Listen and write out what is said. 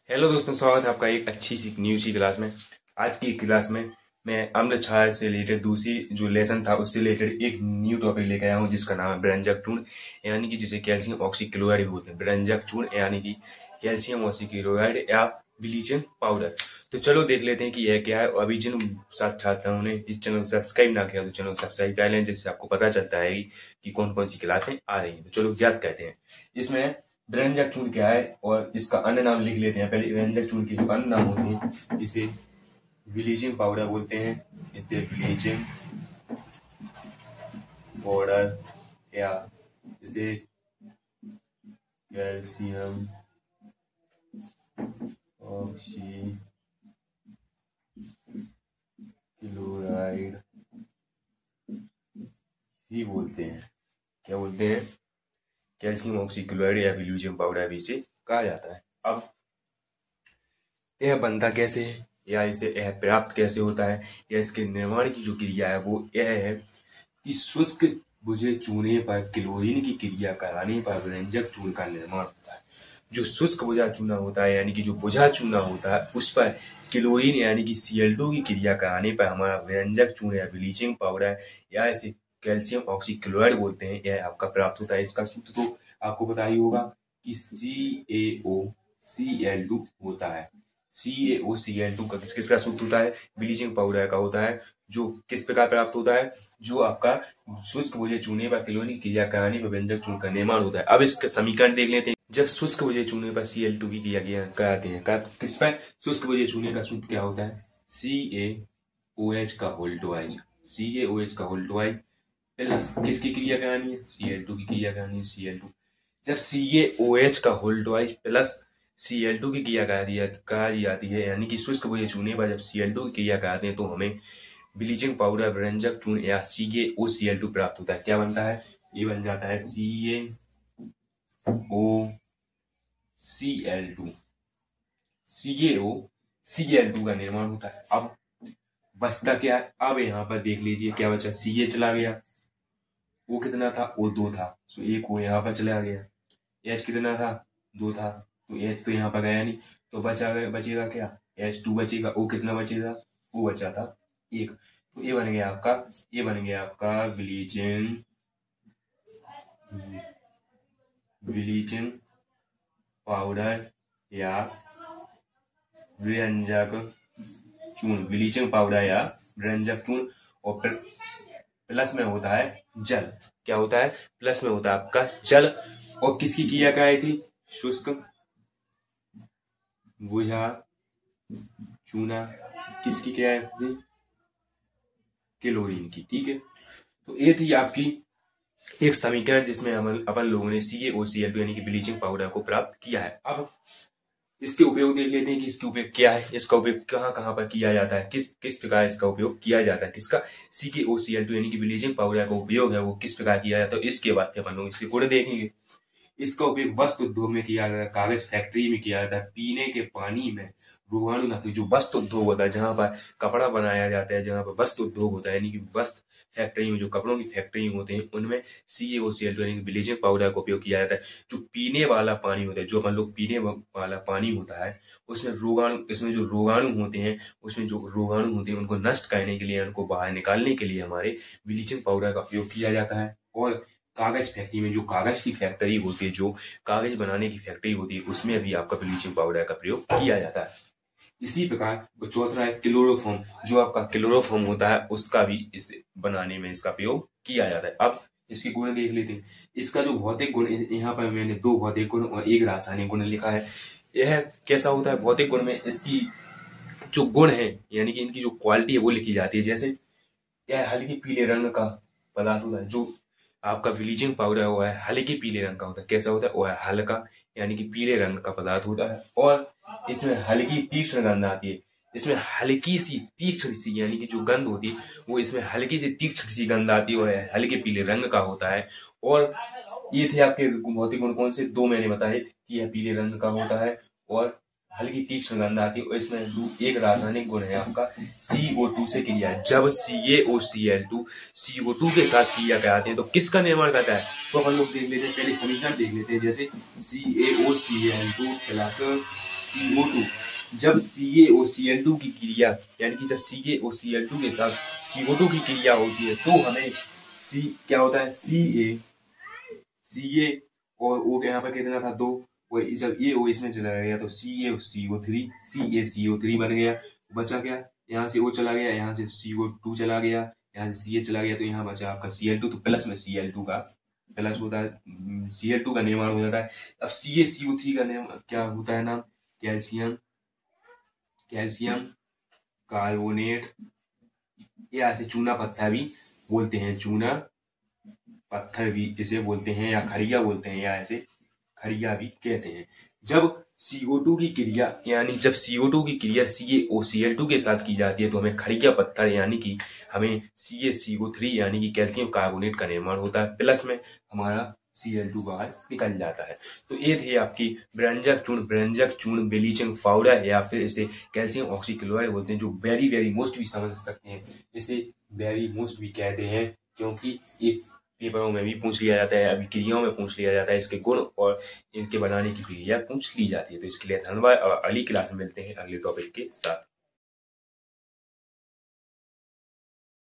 Hello दोस्तों, स्वागत है आपका एक अच्छी सी न्यू सी क्लास में। आज की क्लास में मैं अम्ल क्षार से रिलेटेड दूसरी जो लेसन था उससे रिलेटेड एक न्यू टॉपिक लेकर आया हूँ जिसका नाम है ब्रंजक चूर्ण, यानी कि जिसे कैल्शियम ऑक्सीक्लोराइड भी बोलते हैं। ब्रंजक चूर्ण यानी कि कैल्शियम ऑक्सीक्लोराइड या ब्लीचिंग पाउडर। तो चलो देख लेते हैं कि यह क्या है। और अभी जिन छात्रों ने इस चैनल को सब्सक्राइब ना किया तो चैनल को सब्सक्राइब कर लें, जिससे आपको पता चलता है कि कौन कौन सी क्लासें आ रही हैं। तो चलो ज्ञात करते हैं इसमें व्यंजक चूर्ण क्या है और इसका अन्य नाम लिख लेते हैं। पहले व्यंजक चूर्ण के जो अन्य नाम होते हैं इसे ब्लीचिंग पाउडर बोलते हैं, इसे ब्लीचिंग पाउडर या इसे कैल्शियम ऑक्सीक्लोराइड ही बोलते हैं। क्या बोलते हैं? कैल्शियम ऑक्सीक्लोराइड या ब्लीचिंग पाउडर भी इसे कहा जाता है। अब यह बनता कैसे है या इसे यह प्राप्त कैसे होता है या इसके निर्माण की जो क्रिया है वो यह है कि शुष्क बुझे चूने पर क्लोरीन की क्रिया कराने पर व्यंजक चूर्ण का निर्माण होता है। जो शुष्क बुझा चूना होता है यानी कि जो बुझा चूना होता है उस पर क्लोरीन यानी कि Cl2 की क्रिया कराने पर हमारा व्यंजक चूर्ण या ब्लीचिंग पाउडर या इसे कैल्शियम ऑक्सीक्लोराइड बोलते हैं, यह आपका प्राप्त होता है। इसका सूत्र तो आपको पता ही होगा कि CaOCl2 होता है। CaOCl2 का किसका सूत्र होता है? ब्लीचिंग पाउडर का होता है। जो किस प्रकार प्राप्त होता है? जो आपका शुष्क बुझे चूने पर क्लोरीन की क्रिया कराने पर व्यंजक चूर्ण का निर्माण होता है। अब इसका समीकरण देख लेते हैं। जब शुष्क बुझे चूने पर Cl2 की क्रिया कराते हैं किस पर? शुष्क बुझे चूने का सूत्र क्या होता है? CaOH का होल ट्वाइस। CaOH का होल ट्वाइस प्लस किसकी क्रिया करानी है? Cl2 की क्रिया करानी है। Cl2 जब CaOH का होल ट्वाइस प्लस Cl2 की क्रिया करा जाती है यानी कि शुष्क बुझे चूने पर जब Cl2 की क्रिया कराते हैं तो हमें ब्लीचिंग पाउडर व्यंजक चूर्ण या CaOCl2 प्राप्त होता है। क्या बनता है? ये बन जाता है CaOCl2। CaOCl2 का निर्माण होता है। अब बचता क्या है? अब यहाँ पर देख लीजिए क्या बचा। Ca चला गया, O कितना था? O2 था, तो एक O यहाँ पर चला गया। H कितना था? 2 था, तो H तो यहाँ पर गया नहीं, तो बचेगा क्या? H2 बचेगा। O कितना बचेगा? O बचा था 1, तो ये बन गया आपका ब्लीचिंग पाउडर या व्यंजक चूर्ण। ब्लीचिंग पाउडर या व्यंजक चूर्ण और प्लस में होता है जल। क्या होता है? प्लस में होता है आपका जल। और किसकी क्रिया कराई थी? शुष्क बुझा चूना किसकी क्रिया थी? क्लोरीन की। ठीक है, तो ये थी आपकी एक समीकरण जिसमें अपन लोगों ने CaOCl2 यानी कि ब्लीचिंग पाउडर को प्राप्त किया है। अब इसके उपयोग देख लेते हैं कि इसके उपयोग क्या है, इसका उपयोग कहाँ कहाँ पर किया जाता है, किस किस प्रकार इसका उपयोग किया जाता है। किसका? CaOCl2 यानी कि ब्लीचिंग पाउडर का उपयोग है वो किस प्रकार किया जाता है। तो इसके बाद अपन लोग इसके गुण देखेंगे। इसका उपयोग वस्त्र उद्योग में किया जाता है, कागज फैक्ट्री में किया जाता है, पीने के पानी में, रोगाणुनाशक जो वस्त्र उद्योग होता है जहां पर कपड़ा बनाया जाता है, जहां पर वस्त्र उद्योग होता है यानी कि वस्त्र फैक्ट्री में जो कपड़ों की फैक्ट्री होते हैं उनमें CaOCl2 यानी कि ब्लीचिंग पाउडर का उपयोग किया जाता है। जो पीने वाला पानी होता है, जो अपन लोग पीने वाला पानी होता है उसमें जो रोगाणु होते हैं उनको नष्ट करने के लिए, उनको बाहर निकालने के लिए हमारे ब्लीचिंग पाउडर का उपयोग किया जाता है। और कागज फैक्ट्री में जो कागज की फैक्ट्री होती है, जो कागज बनाने की फैक्ट्री होती है उसमें भी आपका ब्लीचिंग पाउडर का प्रयोग किया जाता है। इसी प्रकार चौथा है क्लोरोफॉर्म। जो आपका क्लोरोफॉर्म होता है उसका भी इस बनाने में इसका प्रयोग किया जाता है। अब इसके गुण देख लेते हैं। इसका जो भौतिक गुण, यहाँ पर मैंने 2 भौतिक गुण और 1 रासायनिक गुण लिखा है। यह कैसा होता है? भौतिक गुण में इसकी जो गुण है यानी कि इनकी जो क्वालिटी है वो लिखी जाती है। जैसे यह हल्के पीले रंग का पदार्थ होता है। जो आपका ब्लीचिंग पाउडर हुआ है हल्के पीले रंग का होता है। कैसा होता है? वो है हल्का यानी कि पीले रंग का पदार्थ होता है और इसमें हल्की तीक्ष्ण गंध आती है। इसमें हल्की सी तीक्ष्ण सी यानी कि जो गंध होती है वो इसमें हल्की सी तीक्ष्ण सी गंध आती है, वो हल्के पीले रंग का होता है। और ये थे आपके भौतिक गुण कौन से? 2 मैंने बताए कि यह पीले रंग का होता है और हल्की तीक्ष्ण गंध आती है। और इसमें एक रासायनिक गुण है आपका CO2 से क्रिया। जब CaOCl2 CO2 के साथ क्रिया कराते हैं तो किसका निर्माण करता है? तो अपन लोग देख लेते हैं, पहले समीकरण देख लेते हैं। जैसे CaOCl2 प्लस CO2, जब CaOCl2 की क्रिया यानी कि जब CaOCl2 के साथ CO2 की क्रिया होती है तो हमें क्या होता है Ca और O यहाँ पर कितना था 2, जब ये O इसमें चला गया तो CaCO3 बन गया। बचा क्या, यहाँ से O चला गया, यहाँ से CO2 चला गया, यहाँ से Ca चला गया, तो यहाँ बचा आपका Cl2। तो प्लस में Cl2 का प्लस होता है, Cl2 का निर्माण हो जाता है। अब CaCO3 का क्या होता है नाम, कैल्शियम कार्बोनेट, या ऐसे चूना पत्थर भी बोलते हैं, चूना पत्थर भी जिसे बोलते हैं, या खड़िया बोलते हैं, या ऐसे खड़िया भी कहते हैं। जब CO2 की क्रिया यानी जब CO2 की क्रिया CaOCl2 के साथ की जाती है तो हमें खड़िया पत्थर यानी कि हमें CaCO3 यानी कि कैल्शियम कार्बोनेट का निर्माण होता है, प्लस में हमारा Cl2 बाहर निकल जाता है। तो ये थे आपकी व्यंजक चूर्ण ब्लीचिंग पाउडर, या फिर इसे कैल्शियम ऑक्सीक्लोराइड बोलते हैं, जो वेरी वेरी मोस्ट भी समझ सकते हैं। इसे वेरी मोस्ट भी कहते हैं क्योंकि एक पेपरों में भी पूछ लिया जाता है, अभिक्रियाओं में पूछ लिया जाता है, इसके गुण और इनके बनाने की क्रिया पूछ ली जाती है। तो इसके लिए धन्यवाद और अगली क्लास में मिलते हैं अगले टॉपिक के साथ।